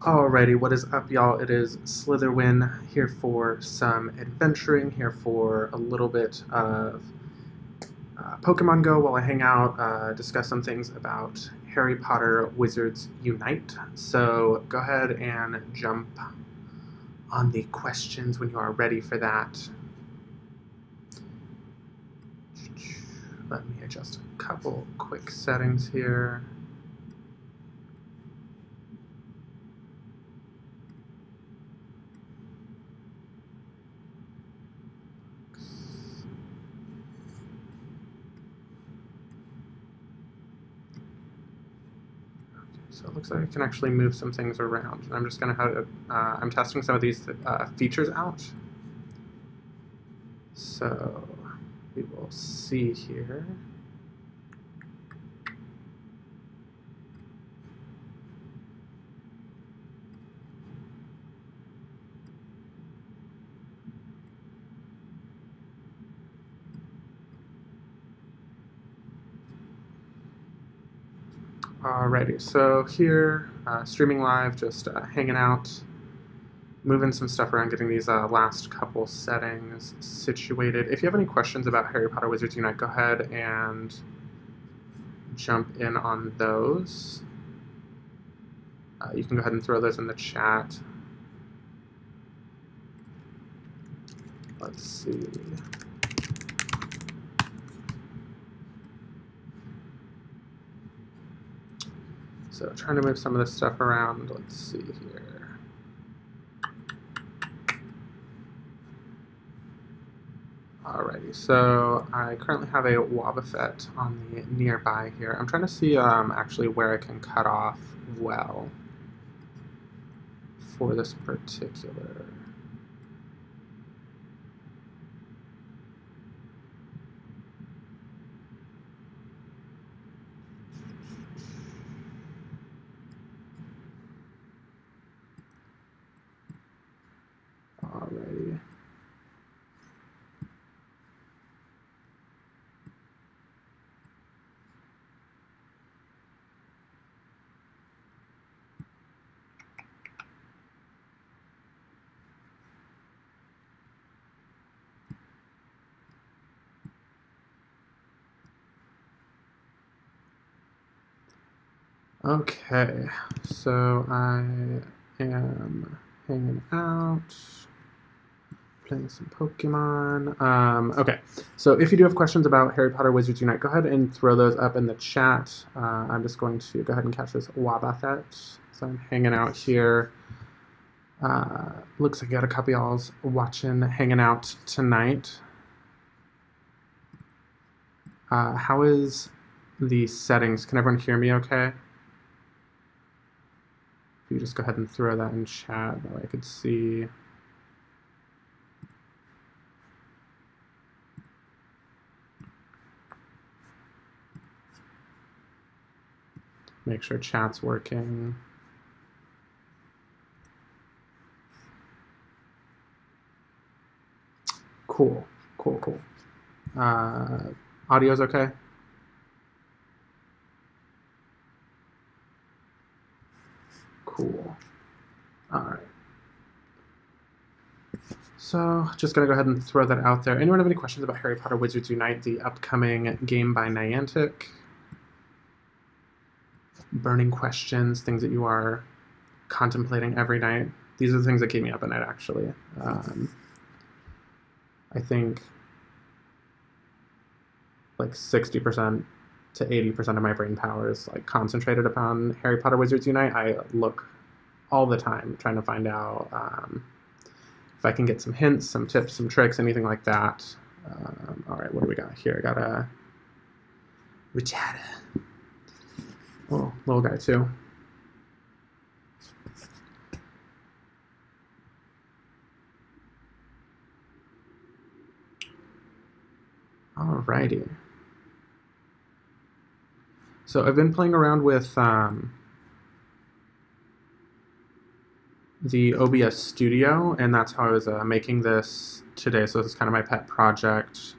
Alrighty, what is up, y'all? It is Slitherwin here for some adventuring, here for a little bit of Pokemon Go while I hang out, discuss some things about Harry Potter Wizards Unite. So go ahead and jump on the questions when you are ready for that. Let me adjust a couple quick settings here. So it looks like I can actually move some things around. I'm just going to have, I'm testing some of these features out. So we will see here. Alrighty, so here, streaming live, just hanging out, moving some stuff around, getting these last couple settings situated. If you have any questions about Harry Potter Wizards Unite, go ahead and jump in on those. You can go ahead and throw those in the chat. Let's see. So trying to move some of this stuff around. Let's see here. Alrighty, so I currently have a Wobbuffet on the nearby here. I'm trying to see actually where I can cut off well for this particular. Alrighty. Okay, so I am hanging out, playing some Pokemon. Okay, so if you do have questions about Harry Potter Wizards Unite, go ahead and throw those up in the chat. I'm just going to go ahead and catch this Wobbuffet. So I'm hanging out here. Looks like I got a couple y'all's watching, hanging out tonight. How is the settings? Can everyone hear me okay? If you just go ahead and throw that in chat, that way I could see. Make sure chat's working. Cool, cool, cool. Audio's okay? Cool. All right. So just going to go ahead and throw that out there. Anyone have any questions about Harry Potter Wizards Unite, the upcoming game by Niantic? Burning questions, things that you are contemplating every night. These are the things that keep me up at night, actually. I think like 60% to 80% of my brain power is like concentrated upon Harry Potter Wizards Unite. I look all the time trying to find out if I can get some hints, some tips, some tricks, anything like that. All right, what do we got here? I got a Rattata. Oh, little guy too. Alrighty. So I've been playing around with the OBS Studio, and that's how I was making this today. So this is kind of my pet project.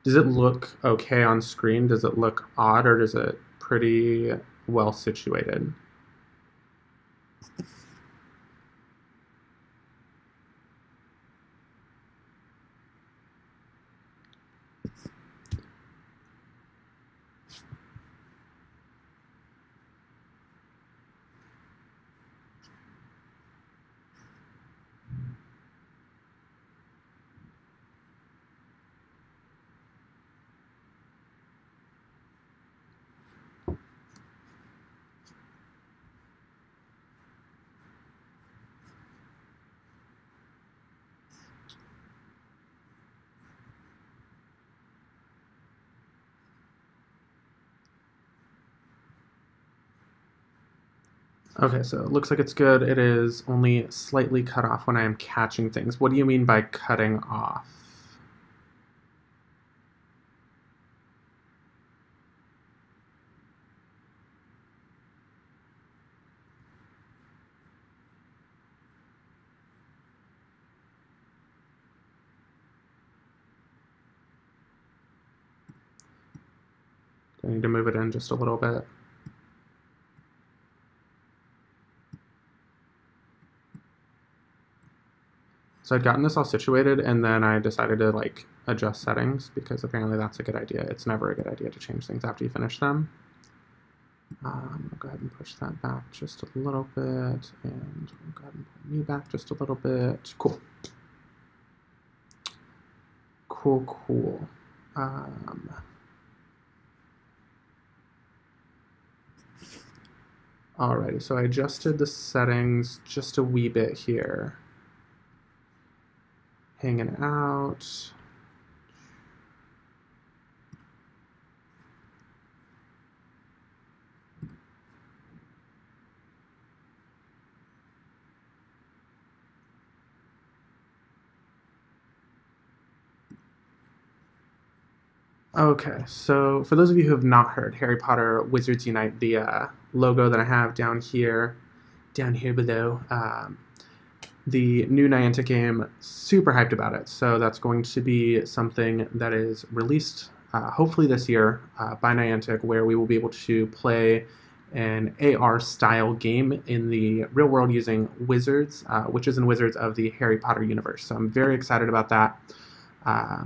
Does it look okay on screen? Does it look odd, or is it pretty well situated? Okay, so it looks like it's good. It is only slightly cut off when I am catching things. What do you mean by cutting off? I need to move it in just a little bit. So I'd gotten this all situated, and then I decided to like adjust settings because apparently that's a good idea. It's never a good idea to change things after you finish them. I'll go ahead and push that back just a little bit, and we'll go ahead and pull me back just a little bit. Cool. Cool. Alrighty, so I adjusted the settings just a wee bit here. Hanging out. Okay, so for those of you who have not heard, Harry Potter Wizards Unite, the logo that I have down here below, the new Niantic game, super hyped about it. So that's going to be something that is released hopefully this year by Niantic, where we will be able to play an AR-style game in the real world using wizards, witches and wizards of the Harry Potter universe. So I'm very excited about that. I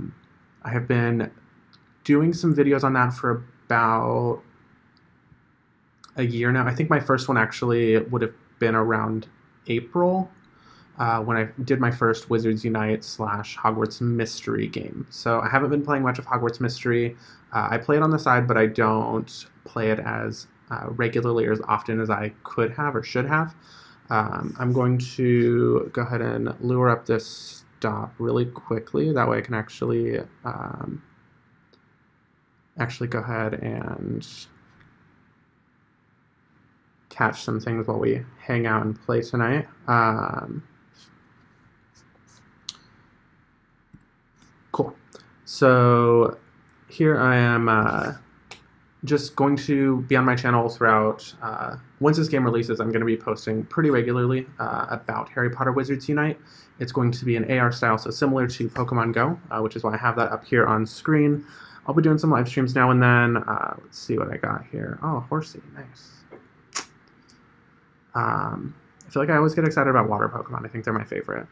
have been doing some videos on that for about a year now. I think my first one actually would have been around April when I did my first Wizards Unite / Hogwarts Mystery game. So I haven't been playing much of Hogwarts Mystery. I play it on the side, but I don't play it as regularly or as often as I could have or should have. I'm going to go ahead and lure up this stop really quickly. That way I can actually go ahead and catch some things while we hang out and play tonight. Cool. So here I am just going to be on my channel throughout. Once this game releases, I'm going to be posting pretty regularly about Harry Potter Wizards Unite. It's going to be an AR style, so similar to Pokemon Go, which is why I have that up here on screen. I'll be doing some live streams now and then. Let's see what I got here. Oh, horsey, nice. I feel like I always get excited about water Pokemon. I think they're my favorite.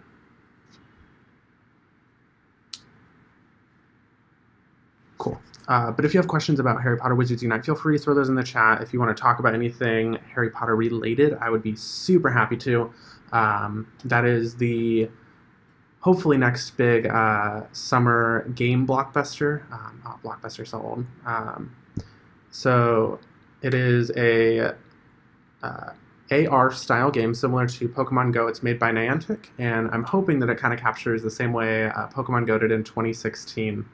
Cool. But if you have questions about Harry Potter Wizards Unite, feel free to throw those in the chat. If you want to talk about anything Harry Potter related, I would be super happy to. That is the hopefully next big summer game blockbuster. Oh, blockbuster so old. So it is a AR style game similar to Pokemon Go. It's made by Niantic, and I'm hoping that it kind of captures the same way Pokemon Go did in 2016,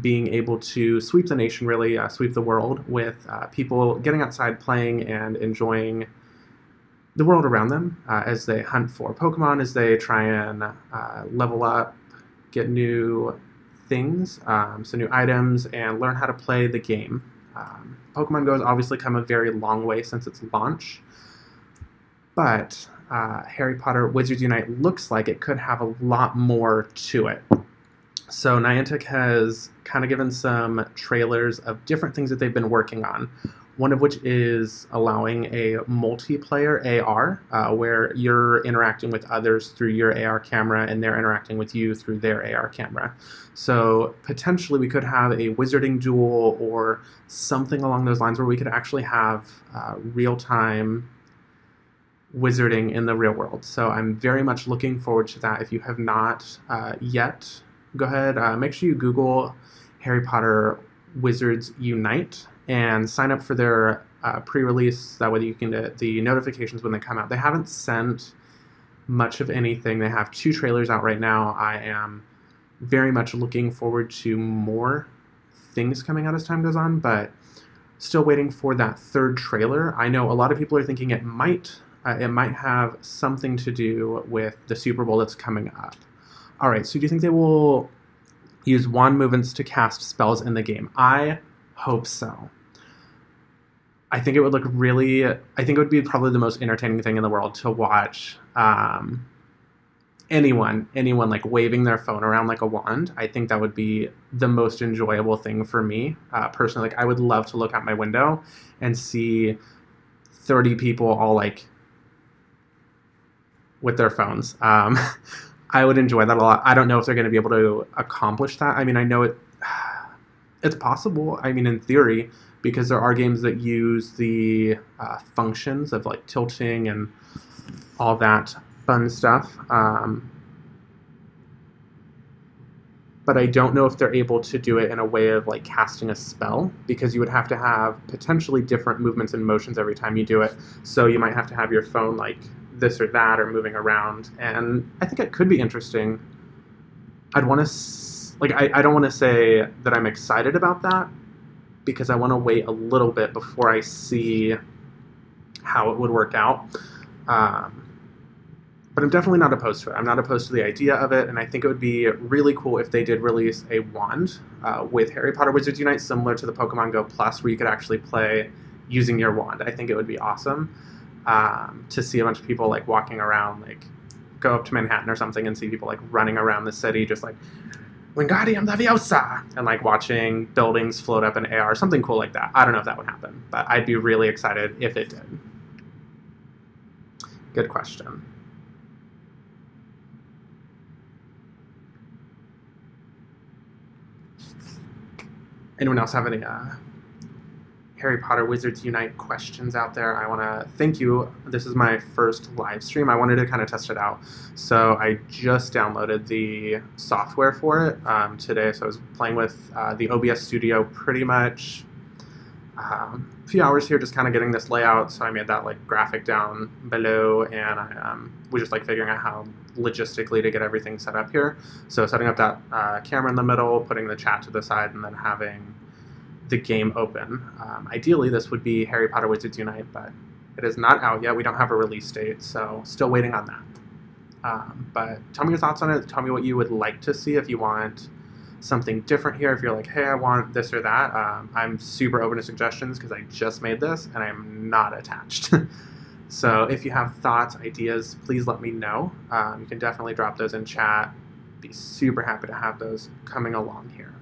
being able to sweep the nation, really sweep the world, with people getting outside, playing, and enjoying the world around them as they hunt for Pokemon, as they try and level up, get new things, so new items, and learn how to play the game. Pokemon Go has obviously come a very long way since its launch, but Harry Potter Wizards Unite looks like it could have a lot more to it. So Niantic has kind of given some trailers of different things that they've been working on. one of which is allowing a multiplayer AR, where you're interacting with others through your AR camera and they're interacting with you through their AR camera. So potentially we could have a wizarding duel or something along those lines where we could actually have real-time wizarding in the real world. So I'm very much looking forward to that. If you have not yet, go ahead, make sure you Google Harry Potter Wizards Unite and sign up for their pre-release. That way you can get the notifications when they come out. They haven't sent much of anything. They have 2 trailers out right now. I am very much looking forward to more things coming out as time goes on, but still waiting for that 3rd trailer. I know a lot of people are thinking it might have something to do with the Super Bowl that's coming up. All right, so do you think they will use wand movements to cast spells in the game? I hope so. I think it would look really, I think it would be probably the most entertaining thing in the world to watch anyone like waving their phone around like a wand. I think that would be the most enjoyable thing for me personally. Like I would love to look out my window and see 30 people all like with their phones. I would enjoy that a lot. I don't know if they're going to be able to accomplish that. I mean, I know it's possible. I mean, in theory, because there are games that use the functions of like tilting and all that fun stuff. But I don't know if they're able to do it in a way of like casting a spell, because you would have to have potentially different movements and motions every time you do it. So you might have to have your phone like this or that or moving around. And I think it could be interesting. I'd want to, like, I don't want to say that I'm excited about that, because I want to wait a little bit before I see how it would work out. But I'm definitely not opposed to it. I'm not opposed to the idea of it, and I think it would be really cool if they did release a wand with Harry Potter Wizards Unite, similar to the Pokemon Go Plus, where you could actually play using your wand. I think it would be awesome to see a bunch of people like walking around, like go up to Manhattan or something and see people like running around the city just like Wingardium Leviosa, and like watching buildings float up in AR, something cool like that. I don't know if that would happen, but I'd be really excited if it did. Good question. Anyone else have any Harry Potter Wizards Unite questions out there? I want to thank you. This is my first live stream. I wanted to kind of test it out. So I just downloaded the software for it today. So I was playing with the OBS Studio pretty much a few hours here, just kind of getting this layout. So I made that like graphic down below, and I was just like figuring out how logistically to get everything set up here. So setting up that camera in the middle, putting the chat to the side, and then having the game open. Ideally, this would be Harry Potter Wizards Unite, but it is not out yet. We don't have a release date, so still waiting on that. But tell me your thoughts on it. Tell me what you would like to see, if you want something different here, if you're like, hey, I want this or that. I'm super open to suggestions because I just made this and I'm not attached. So if you have thoughts, ideas, please let me know. You can definitely drop those in chat. Be super happy to have those coming along here.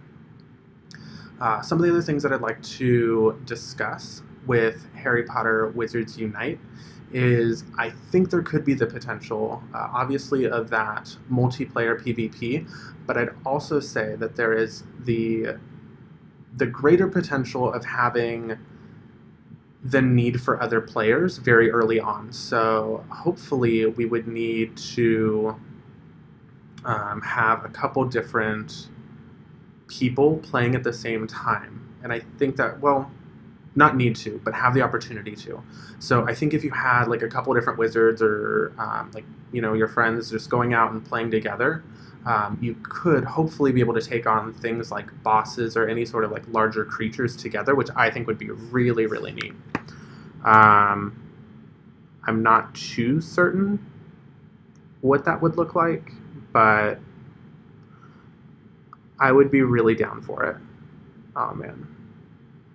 Some of the other things that I'd like to discuss with Harry Potter Wizards Unite is I think there could be the potential, obviously, of that multiplayer PvP, but I'd also say that there is the greater potential of having the need for other players very early on. So hopefully we would need to have a couple different people playing at the same time. And I think that, well, not need to, but have the opportunity to. So I think if you had like a couple different wizards or like, you know, your friends just going out and playing together, you could hopefully be able to take on things like bosses or any sort of like larger creatures together, which I think would be really, really neat. I'm not too certain what that would look like, but I would be really down for it. Oh man.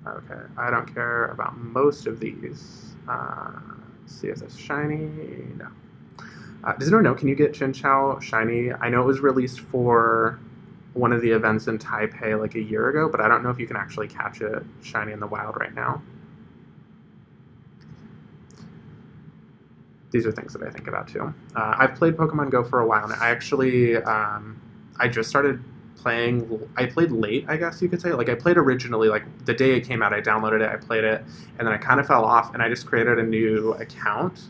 Okay, I don't care about most of these. See if it's shiny. No. Does anyone know, can you get Chinchou shiny? I know it was released for one of the events in Taipei like a year ago, but I don't know if you can actually catch it shiny in the wild right now. these are things that I think about too. I've played Pokemon Go for a while now. I actually, I just started playing. I played late, I guess you could say. Like I played originally, like the day it came out. I downloaded it, I played it, and then I kind of fell off, and I just created a new account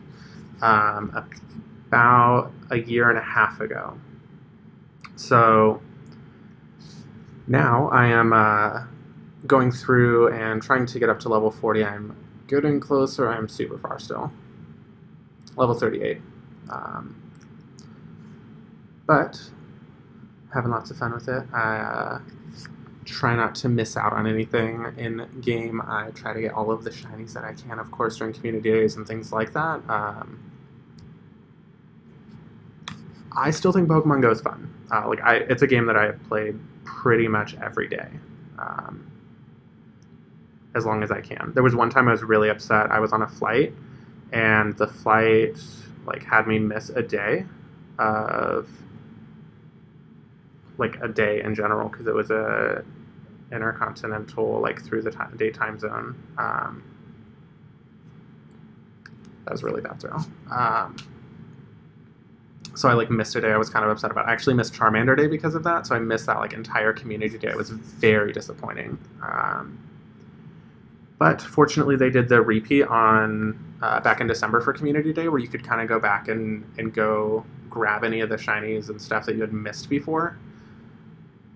about a year and a half ago. So now I am going through and trying to get up to level 40. I'm getting closer. I'm super far still. Level 38. But having lots of fun with it. I try not to miss out on anything in game. I try to get all of the shinies that I can, of course, during community days and things like that. I still think Pokemon Go is fun. It's a game that I have played pretty much every day, as long as I can. There was one time I was really upset. I was on a flight, and the flight had me miss a day of a day in general because it was a intercontinental through the daytime zone. That was really bad throw. So I missed a day. I was kind of upset about it. I actually missed Charmander Day because of that. So I missed that entire community day. It was very disappointing. But fortunately, they did the repeat on back in December for Community Day, where you could kind of go back and go grab any of the shinies and stuff that you had missed before.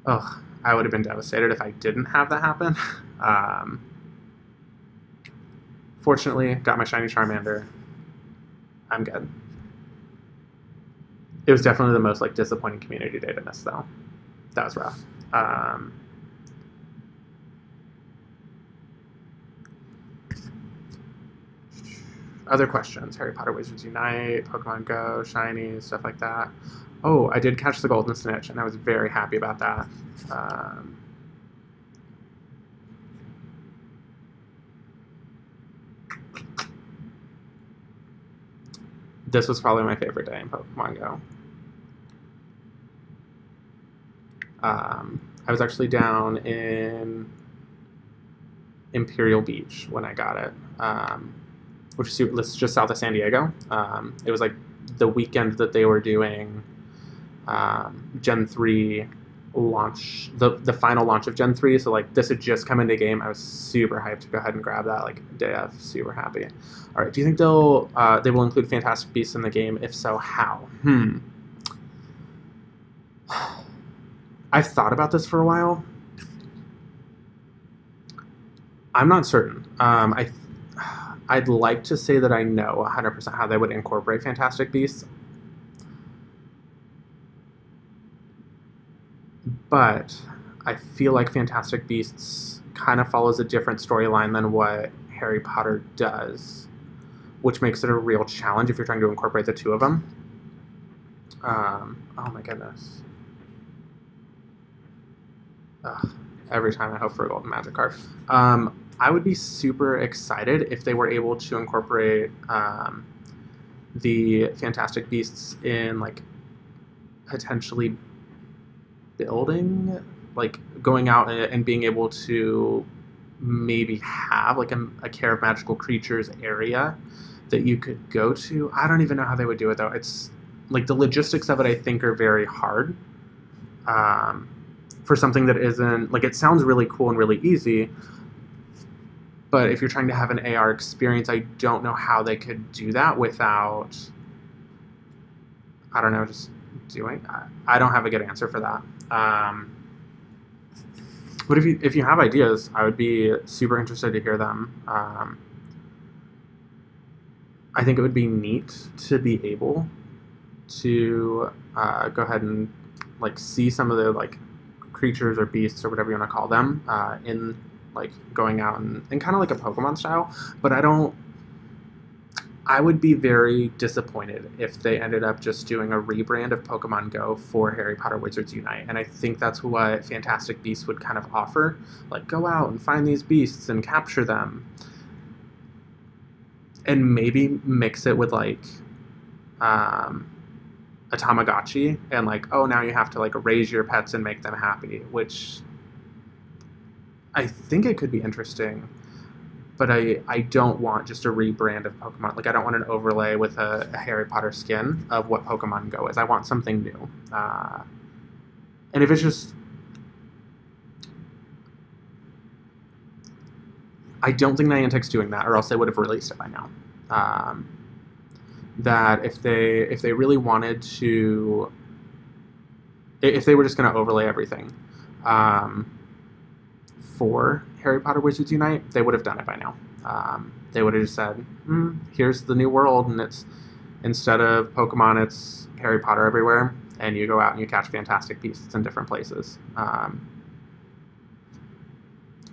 Ugh, I would have been devastated if I didn't have that happen. Fortunately, got my shiny Charmander. I'm good. It was definitely the most disappointing Community Day to miss, though. That was rough. Other questions: Harry Potter Wizards Unite, Pokemon Go, shinies, stuff like that. Oh, I did catch the Golden Snitch, and I was very happy about that. This was probably my favorite day in Pokemon Go. I was actually down in Imperial Beach when I got it, which is just south of San Diego. It was the weekend that they were doing Gen 3 launch, the final launch of Gen 3. So this had just come into game. I was super hyped to go ahead and grab that day of. Super happy. All right, do you think they will include Fantastic Beasts in the game? If so, how? I've thought about this for a while. I'm not certain. I'd like to say that I know 100% how they would incorporate Fantastic Beasts. But I feel like Fantastic Beasts kind of follows a different storyline than what Harry Potter does, which makes it a real challenge if you're trying to incorporate the two of them. Oh my goodness. Every time I hope for a golden magic card. I would be super excited if they were able to incorporate the Fantastic Beasts in potentially building, going out and being able to maybe have a Care of Magical Creatures area that you could go to. I don't even know how they would do it though. It's the logistics of it I think are very hard for something that isn't it sounds really cool and really easy, but if you're trying to have an AR experience, I don't know how they could do that without, I don't know, just doing. I don't have a good answer for that. But if you have ideas, I would be super interested to hear them. I think it would be neat to be able to go ahead and see some of the creatures or beasts or whatever you want to call them in going out and kind of a Pokemon style. But I would be very disappointed if they ended up just doing a rebrand of Pokemon Go for Harry Potter Wizards Unite. And I think that's what Fantastic Beasts would kind of offer. Go out and find these beasts and capture them. And maybe mix it with a Tamagotchi and oh, now you have to raise your pets and make them happy, which I think it could be interesting. but I don't want just a rebrand of Pokemon. Like, I don't want an overlay with a Harry Potter skin of what Pokemon Go is. I want something new. And if it's just... I don't think Niantic's doing that, or else they would have released it by now. That if they really wanted to... If they were just going to overlay everything for Harry Potter Wizards Unite, they would have done it by now. They would have just said, here's the new world, and it's, instead of Pokemon, it's Harry Potter everywhere, and you go out and you catch fantastic beasts in different places.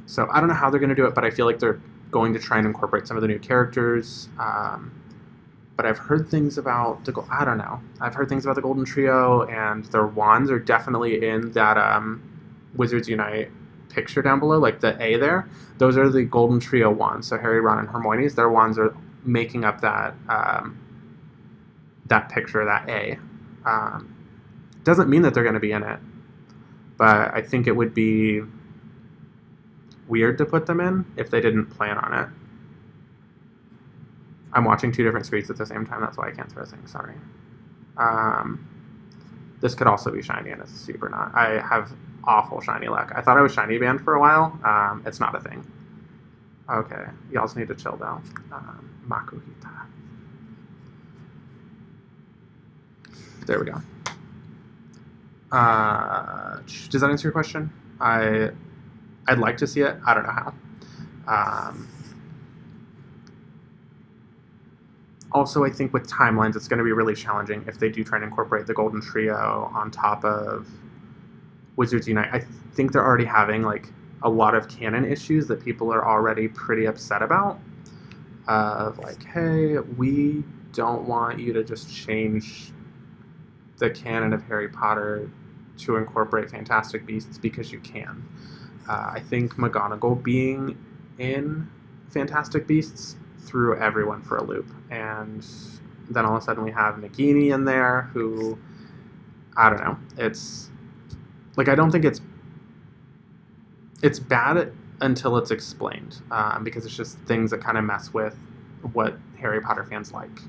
So I don't know how they're going to do it, but I feel like they're going to try and incorporate some of the new characters. But I've heard things about the... I don't know. I've heard things about the Golden Trio, and their wands are definitely in that Wizards Unite picture down below, like the A there. Those are the Golden Trio wands. So Harry, Ron, and Hermione's, their wands are making up that that picture, that A. Doesn't mean that they're going to be in it, but I think it would be weird to put them in if they didn't plan on it. I'm watching two different screens at the same time, that's why I can't throw things, sorry. This could also be shiny, and it's super not. I have awful shiny luck. I thought I was shiny banned for a while. It's not a thing. Okay, y'all need to chill though. Makuhita. There we go. Does that answer your question? I'd like to see it. I don't know how. Also, I think with timelines, it's going to be really challenging if they do try and incorporate the Golden Trio on top of Wizards Unite. I think they're already having like a lot of canon issues that people are already pretty upset about. Of like, hey, we don't want you to just change the canon of Harry Potter to incorporate Fantastic Beasts because you can. I think McGonagall being in Fantastic Beasts threw everyone for a loop, and then all of a sudden we have Nagini in there who, I don't know, it's like, I don't think it's bad until it's explained, because it's just things that kind of mess with what Harry Potter fans like.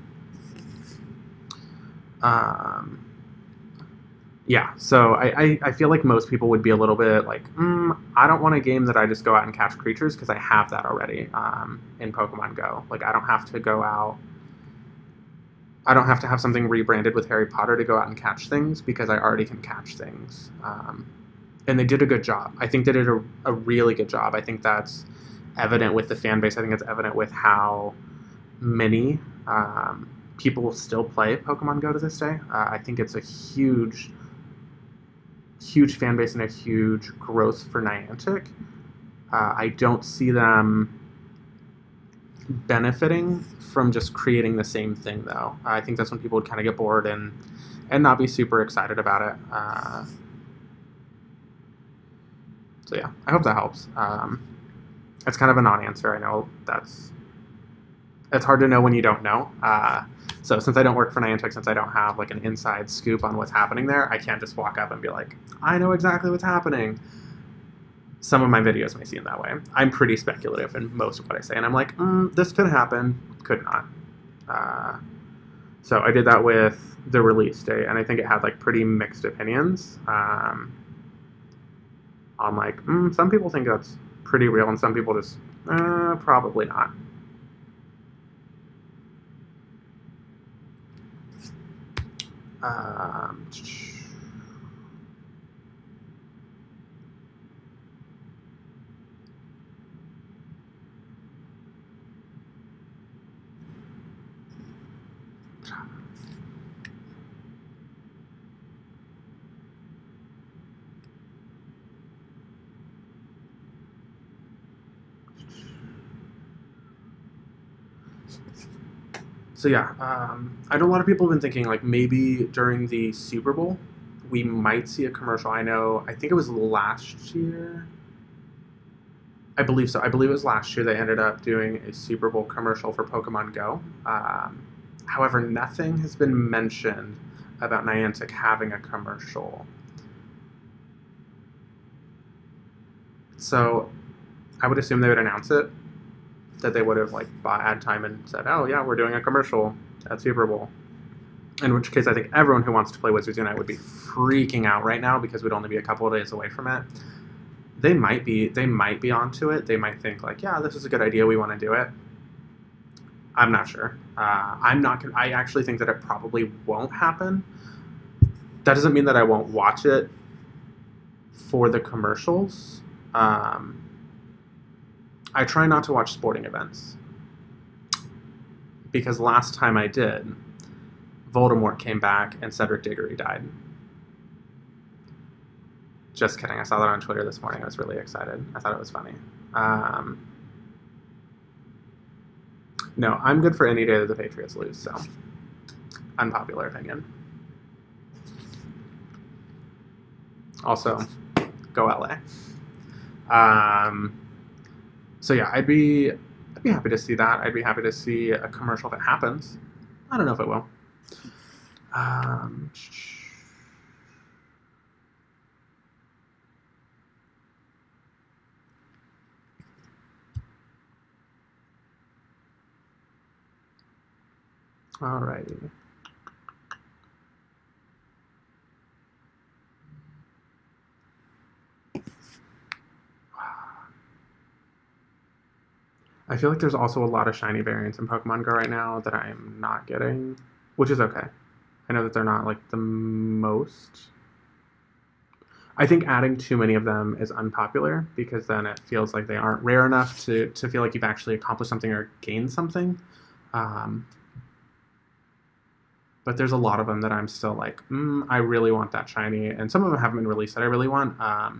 Yeah, so I feel like most people would be a little bit like, I don't want a game that I just go out and catch creatures, because I have that already in Pokemon Go. Like, I don't have to go out... I don't have to have something rebranded with Harry Potter to go out and catch things, because I already can catch things. And they did a good job. I think they did a really good job. I think that's evident with the fan base. I think it's evident with how many people still play Pokemon Go to this day. I think it's a huge fan base and a huge growth for Niantic. I don't see them benefiting from just creating the same thing, though. I think that's when people would kind of get bored and not be super excited about it. So yeah, I hope that helps. It's kind of a non-answer. I know it's hard to know when you don't know. So since I don't work for Niantic, since I don't have like an inside scoop on what's happening there, I can't just walk up and be like, I know exactly what's happening. Some of my videos may seem that way. I'm pretty speculative in most of what I say, and I'm like, this could happen, could not. So I did that with the release date, and I think it had like pretty mixed opinions. On like, some people think that's pretty real, and some people just, probably not. So yeah, I know a lot of people have been thinking like maybe during the Super Bowl we might see a commercial. I think it was last year. I believe so. I believe it was last year they ended up doing a Super Bowl commercial for Pokemon Go. However, nothing has been mentioned about Niantic having a commercial. So I would assume they would announce it that they would have like bought ad time and said, oh yeah, we're doing a commercial at Super Bowl. In which case, I think everyone who wants to play Wizards Unite would be freaking out right now because we'd only be a couple of days away from it. They might be onto it. They might think like, yeah, this is a good idea. We want to do it. I'm not sure. I actually think that it probably won't happen. That doesn't mean that I won't watch it for the commercials. I try not to watch sporting events because last time I did, Voldemort came back and Cedric Diggory died. Just kidding. I saw that on Twitter this morning. I was really excited. I thought it was funny. No, I'm good for any day that the Patriots lose, so unpopular opinion. Also, go LA. So yeah, I'd be happy to see that. I'd be happy to see a commercial if it happens. I don't know if it will. Alrighty. I feel like there's also a lot of shiny variants in Pokemon Go right now that I'm not getting, which is okay. I know that they're not like the most. I think adding too many of them is unpopular because then it feels like they aren't rare enough to feel like you've actually accomplished something or gained something. But there's a lot of them that I'm still like, I really want that shiny. And some of them haven't been released that I really want. I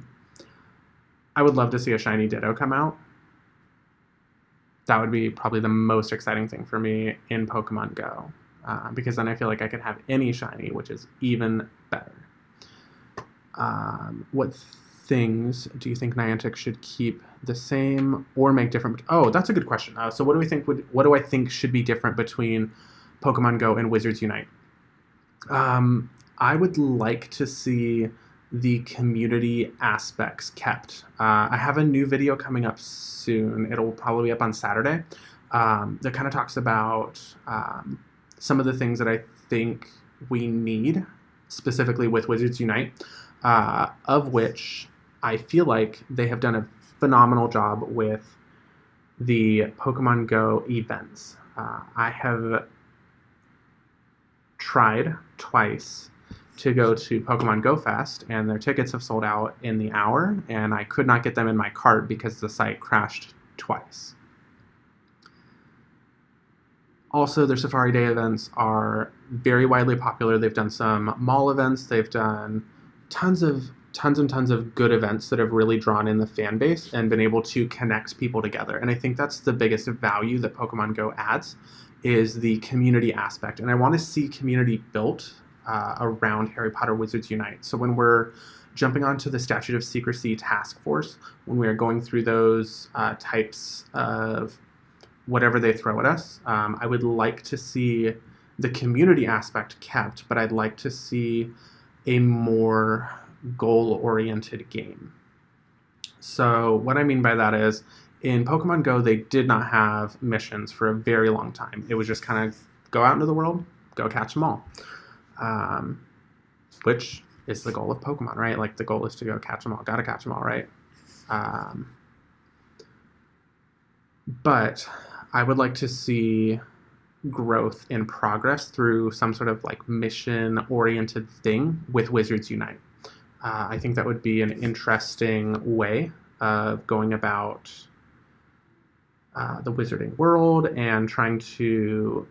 would love to see a shiny Ditto come out. That would be probably the most exciting thing for me in Pokemon Go. Because then I feel like I could have any shiny, which is even better. What things do you think Niantic should keep the same or make different? Oh, that's a good question. So what do I think should be different between Pokemon Go and Wizards Unite? I would like to see the community aspects kept. I have a new video coming up soon. It'll probably be up on Saturday. That kind of talks about some of the things that I think we need, specifically with Wizards Unite, of which I feel like they have done a phenomenal job with the Pokemon Go events. I have tried twice to go to Pokemon Go Fest, and their tickets have sold out in the hour, and I could not get them in my cart because the site crashed twice. Also, their Safari Day events are very widely popular. They've done some mall events. They've done tons and tons of good events that have really drawn in the fan base and been able to connect people together. And I think that's the biggest value that Pokemon Go adds, is the community aspect. And I want to see community built around Harry Potter Wizards Unite. So when we're jumping onto the Statute of Secrecy task force, when we are going through those types of whatever they throw at us, I would like to see the community aspect kept, but I'd like to see a more goal-oriented game. So what I mean by that is, in Pokemon Go, they did not have missions for a very long time. It was just kind of go out into the world, go catch them all. Which is the goal of Pokemon, right? Like, the goal is to go catch them all. Gotta catch them all, right? But I would like to see growth in progress through some sort of like mission-oriented thing with Wizards Unite. I think that would be an interesting way of going about the wizarding world and trying to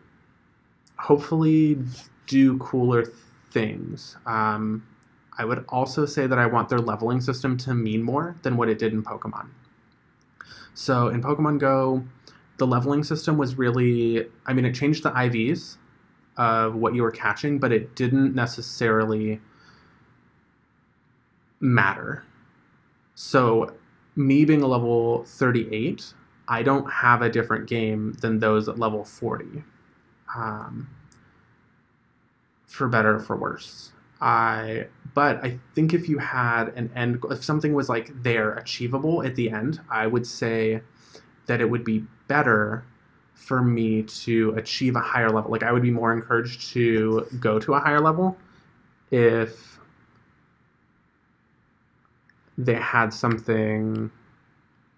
hopefully do cooler things. I would also say that I want their leveling system to mean more than what it did in Pokemon. So in Pokemon Go, the leveling system was really, I mean, it changed the IVs of what you were catching, but it didn't necessarily matter. So me being a level 38, I don't have a different game than those at level 40. For better or for worse. But I think if you had an end, if something was like there, achievable at the end, I would say that it would be better for me to achieve a higher level. Like, I would be more encouraged to go to a higher level if they had something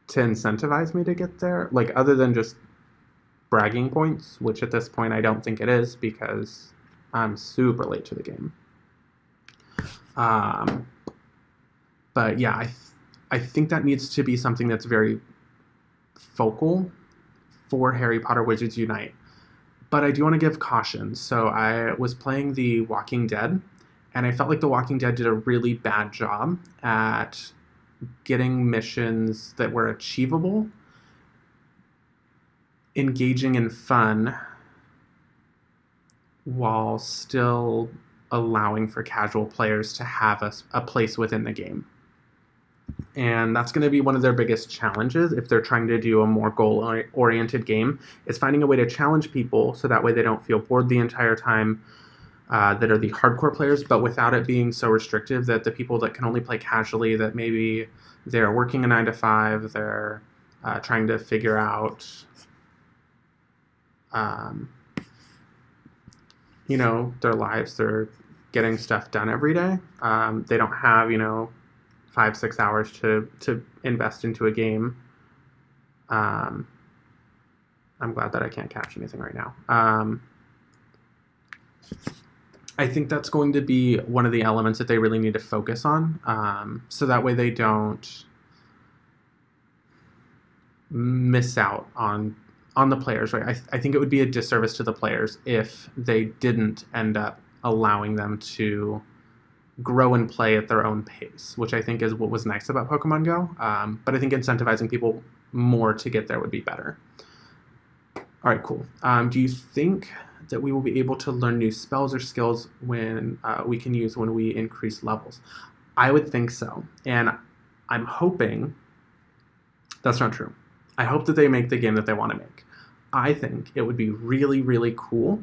to incentivize me to get there, like other than just bragging points, which at this point I don't think it is because I'm super late to the game. But yeah, I think that needs to be something that's very focal for Harry Potter Wizards Unite. But I do want to give caution. So I was playing The Walking Dead, and I felt like The Walking Dead did a really bad job at getting missions that were achievable, engaging and fun, while still allowing for casual players to have a place within the game. And that's going to be one of their biggest challenges if they're trying to do a more goal-oriented game, is finding a way to challenge people so that way they don't feel bored the entire time, that are the hardcore players, but without it being so restrictive that the people that can only play casually, that maybe they're working a 9-to-5, they're trying to figure out, you know, their lives, they're getting stuff done every day. They don't have, you know, 5-6 hours to invest into a game. I'm glad that I can't catch anything right now. I think that's going to be one of the elements that they really need to focus on, so that way they don't miss out on the players, right? I think it would be a disservice to the players if they didn't end up allowing them to grow and play at their own pace, which I think is what was nice about Pokemon Go. But I think incentivizing people more to get there would be better. All right, cool. Do you think that we will be able to learn new spells or skills when we can use when we increase levels? I would think so. And I'm hoping that's not true. I hope that they make the game that they want to make. I think it would be really, really cool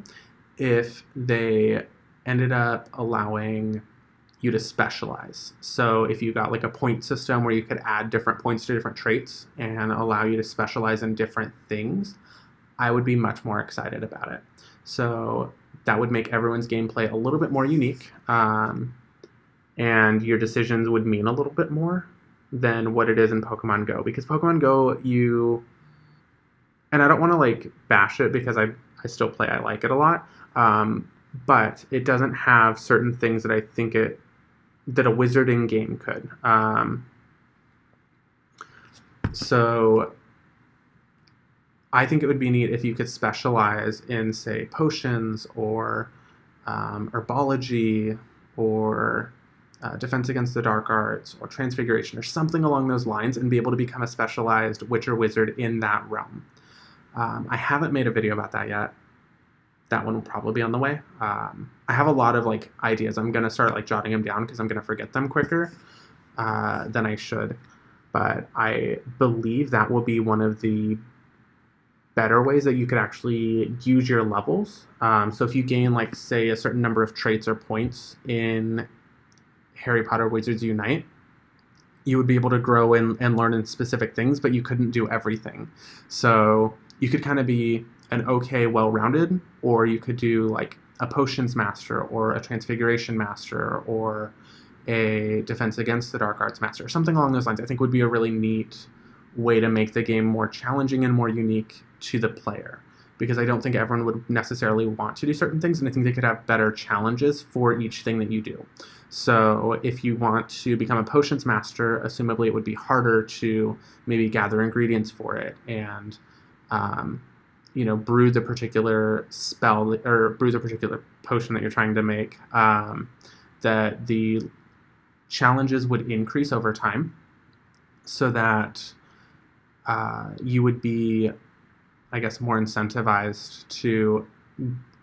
if they ended up allowing you to specialize. So if you got like a point system where you could add different points to different traits and allow you to specialize in different things, I would be much more excited about it. So that would make everyone's gameplay a little bit more unique, and your decisions would mean a little bit more than what it is in Pokemon Go. Because Pokemon Go, and I don't want to like bash it because I still play, I like it a lot, but it doesn't have certain things that I think that a wizarding game could. So I think it would be neat if you could specialize in, say, potions or herbology or defense against the dark arts or transfiguration or something along those lines, and be able to become a specialized witch or wizard in that realm. I haven't made a video about that yet. That one will probably be on the way. I have a lot of like ideas. I'm gonna start like jotting them down because I'm gonna forget them quicker than I should. But I believe that will be one of the better ways that you could actually use your levels. So if you gain like, say, a certain number of traits or points in Harry Potter Wizards Unite, you would be able to grow and learn in specific things, but you couldn't do everything. So you could kind of be an okay, well-rounded, or you could do like a potions master or a transfiguration master or a defense against the dark arts master or something along those lines. I think would be a really neat way to make the game more challenging and more unique to the player, because I don't think everyone would necessarily want to do certain things, and I think they could have better challenges for each thing that you do. So if you want to become a potions master, assumably it would be harder to maybe gather ingredients for it and you know, brew the particular spell or brew the particular potion that you're trying to make, that the challenges would increase over time, so that you would be, I guess, more incentivized to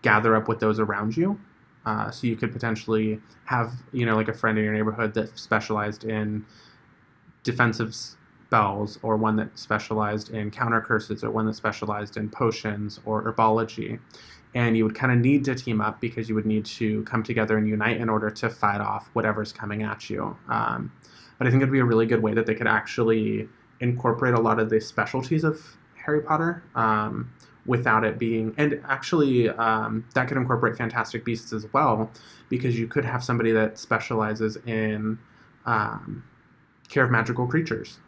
gather up with those around you. So you could potentially have, you know, like a friend in your neighborhood that specialized in defensive spells, or one that specialized in counter curses, or one that specialized in potions or herbology. And you would kind of need to team up because you would need to come together and unite in order to fight off whatever's coming at you. But I think it'd be a really good way that they could actually incorporate a lot of the specialties of Harry Potter, without it being, and actually that could incorporate Fantastic Beasts as well, because you could have somebody that specializes in care of magical creatures,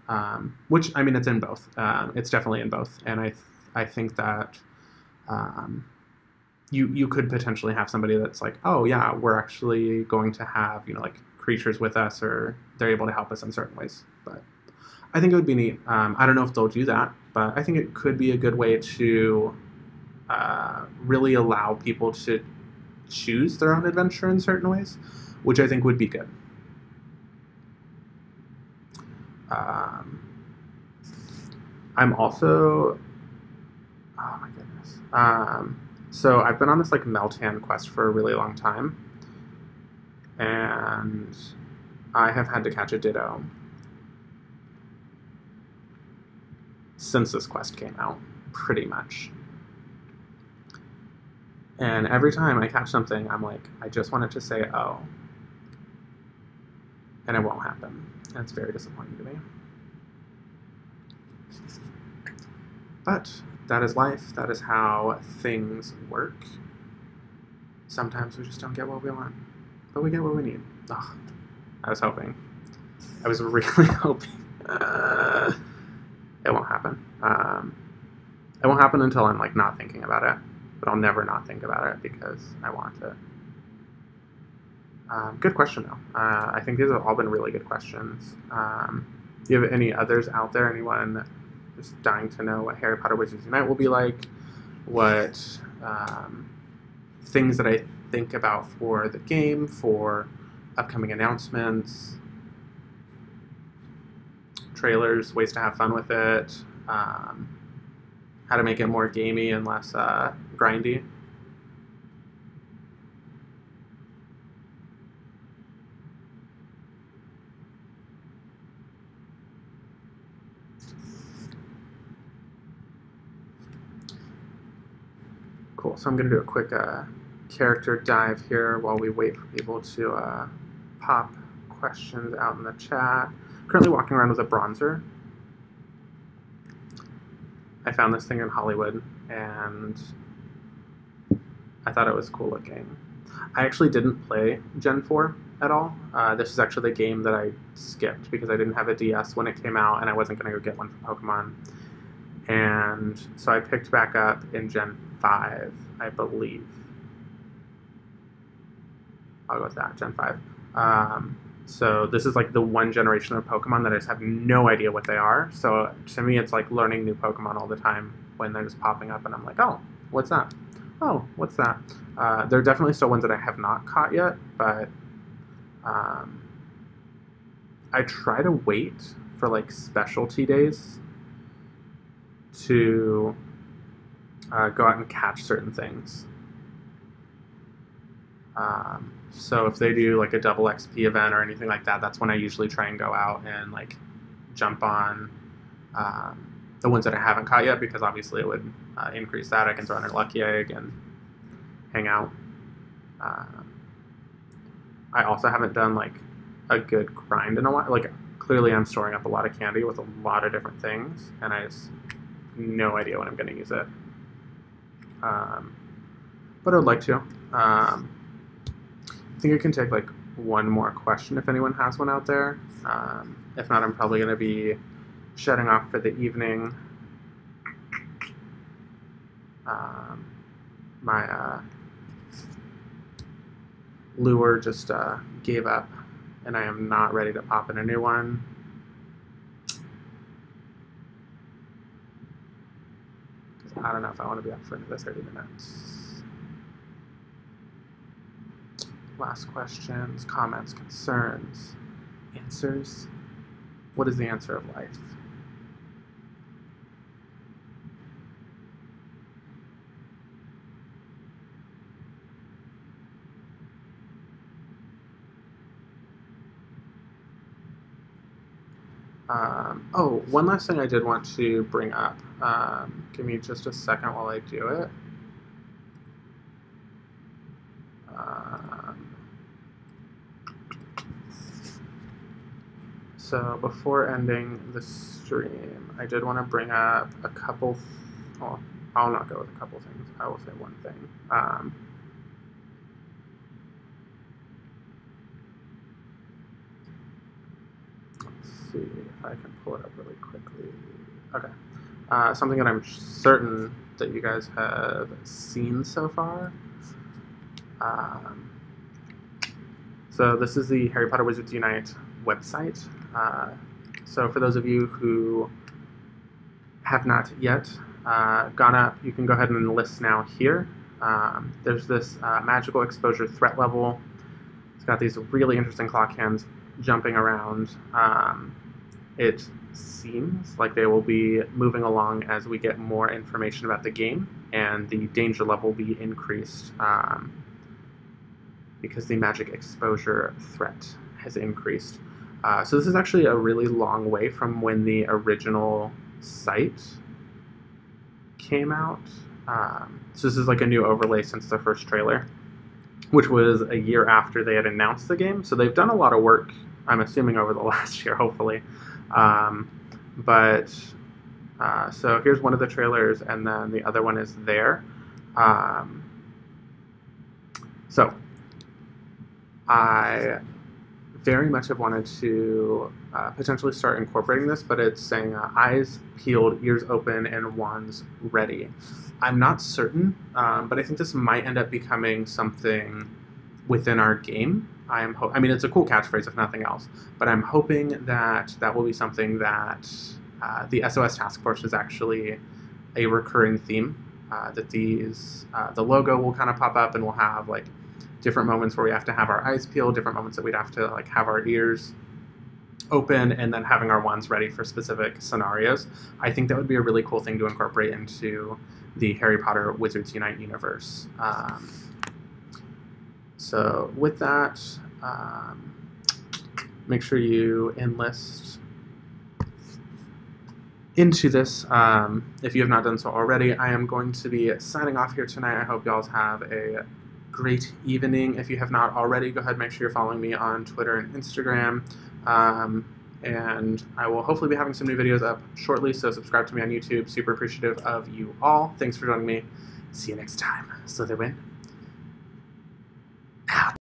which, I mean, it's in both. It's definitely in both, and I think that you could potentially have somebody that's like, oh yeah, we're actually going to have, you know, like creatures with us, or they're able to help us in certain ways. But I think it would be neat. I don't know if they'll do that, but I think it could be a good way to really allow people to choose their own adventure in certain ways, which I think would be good. I'm also, oh my goodness. So I've been on this like Meltan quest for a really long time, and I have had to catch a Ditto since this quest came out, pretty much. And every time I catch something, I'm like, I just want it to say, oh. And it won't happen. And it's very disappointing to me. But that is life. That is how things work. Sometimes we just don't get what we want, but we get what we need. Ugh. I was hoping. I was really hoping. It won't happen. It won't happen until I'm like not thinking about it. But I'll never not think about it because I want it. Good question, though. I think these have all been really good questions. Do you have any others out there? Anyone just dying to know what Harry Potter Wizards Unite will be like? What things that I think about for the game, for upcoming announcements, trailers, ways to have fun with it, how to make it more gamey and less grindy. Cool, so I'm going to do a quick character dive here while we wait for people to pop questions out in the chat. Currently walking around with a bronzer. I found this thing in Hollywood, and I thought it was cool looking. I actually didn't play Gen 4 at all. This is actually the game that I skipped because I didn't have a DS when it came out, and I wasn't going to go get one for Pokemon. And so I picked back up in Gen 5, I believe. I'll go with that, Gen 5. So this is like the one generation of Pokemon that I just have no idea what they are. So to me, it's like learning new Pokemon all the time when they're just popping up, and I'm like, oh, what's that? Oh, what's that? There are definitely still ones that I have not caught yet, but I try to wait for like specialty days to go out and catch certain things. So if they do like a double XP event or anything like that, that's when I usually try and go out and like jump on the ones that I haven't caught yet, because obviously it would increase that. I can throw in a lucky egg and hang out. I also haven't done like a good grind in a while. Like clearly I'm storing up a lot of candy with a lot of different things, and I just no idea when I'm going to use it. But I would like to. I think I can take like one more question if anyone has one out there. If not, I'm probably going to be shutting off for the evening. My lure just gave up, and I am not ready to pop in a new one. I don't know if I want to be up for another 30 minutes. Last questions, comments, concerns, answers. What is the answer of life? Oh, one last thing I did want to bring up. Give me just a second while I do it. So before ending the stream, I did want to bring up a couple. Well, I'll not go with a couple things. I will say one thing. Let's see if I can pull it up really quickly. Okay. Something that I'm certain that you guys have seen so far. So this is the Harry Potter Wizards Unite website. So for those of you who have not yet gone up, you can go ahead and enlist now here. There's this magical exposure threat level. It's got these really interesting clock hands jumping around. It seems like they will be moving along as we get more information about the game, and the danger level will be increased because the magic exposure threat has increased. So this is actually a really long way from when the original site came out. So this is like a new overlay since the first trailer, which was a year after they had announced the game. So they've done a lot of work, I'm assuming, over the last year, hopefully. So here's one of the trailers, and then the other one is there. So I very much have wanted to potentially start incorporating this, but it's saying eyes peeled, ears open, and wands ready. I'm not certain, but I think this might end up becoming something within our game. I mean, it's a cool catchphrase if nothing else, but I'm hoping that that will be something that the SOS Task Force is actually a recurring theme, that the logo will kind of pop up, and we'll have like different moments where we have to have our eyes peeled, different moments that we'd have to like have our ears open, and then having our wands ready for specific scenarios. I think that would be a really cool thing to incorporate into the Harry Potter Wizards Unite universe. So with that, make sure you enlist into this if you have not done so already. I am going to be signing off here tonight. I hope y'all have a great evening. If you have not already, go ahead and make sure you're following me on Twitter and Instagram. And I will hopefully be having some new videos up shortly, so subscribe to me on YouTube. Super appreciative of you all. Thanks for joining me. See you next time. Slytherin.